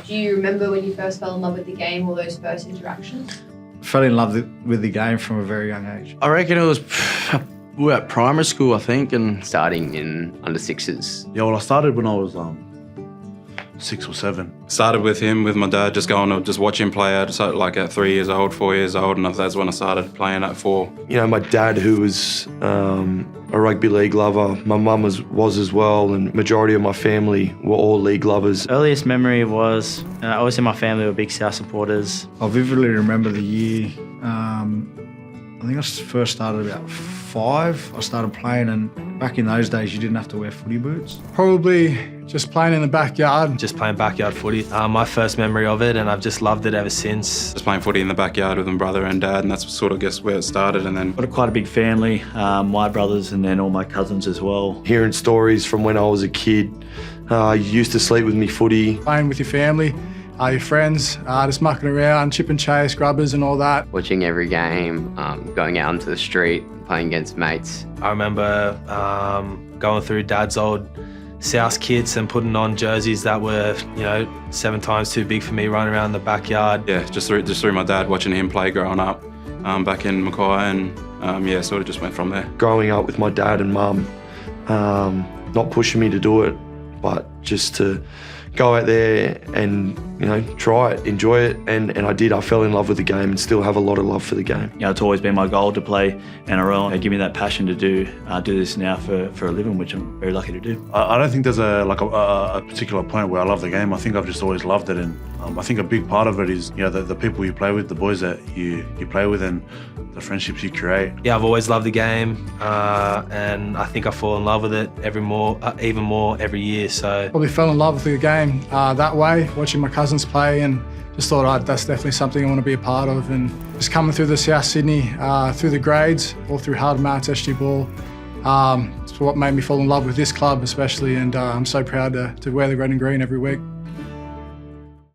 Do you remember when you first fell in love with the game or those first interactions? Fell in love with the game from a very young age. I reckon it was we were at primary school, I think, and Starting in under sixes. Yeah, well, I started when I was 6 or 7. Started with him, with my dad, just going to just watch him play out, so like at 3 years old, 4 years old, and that's when I started playing at 4. You know, my dad, who was a rugby league lover, my mum was as well, and majority of my family were all league lovers. Earliest memory was, obviously my family were big South supporters. I vividly remember the year, I think I first started about 5. I started playing, and back in those days you didn't have to wear footy boots. Probably just playing in the backyard. Just playing backyard footy. My first memory of it, and I've just loved it ever since. Just playing footy in the backyard with my brother and dad, and that's sort of, I guess, where it started. And then Got quite a big family, my brothers and then all my cousins as well. Hearing stories from when I was a kid, used to sleep with me footy. Playing with your family, your friends, just mucking around, chip and chase, grubbers and all that. Watching every game, going out onto the street, playing against mates. I remember going through Dad's old South kits and putting on jerseys that were, 7 times too big for me, running around the backyard. yeah, just through my dad, watching him play growing up back in Mackay, and sort of just went from there. Growing up with my dad and mum, not pushing me to do it, but just to go out there and, try it, enjoy it. And I did. I fell in love with the game and still have a lot of love for the game. It's always been my goal to play NRL and give me that passion to do this now for a living, which I'm very lucky to do. I don't think there's a particular point where I love the game. I think I've just always loved it, and I think a big part of it is the people you play with, the boys that you play with, and the friendships you create. Yeah, I've always loved the game, and I think I fall in love with it even more every year. So Probably fell in love with the game that way, watching my cousins play, and just thought that's definitely something I want to be a part of. And just coming through the South Sydney, through the grades, all through hard mats, SG ball, it's what made me fall in love with this club especially, and I'm so proud to wear the red and green every week.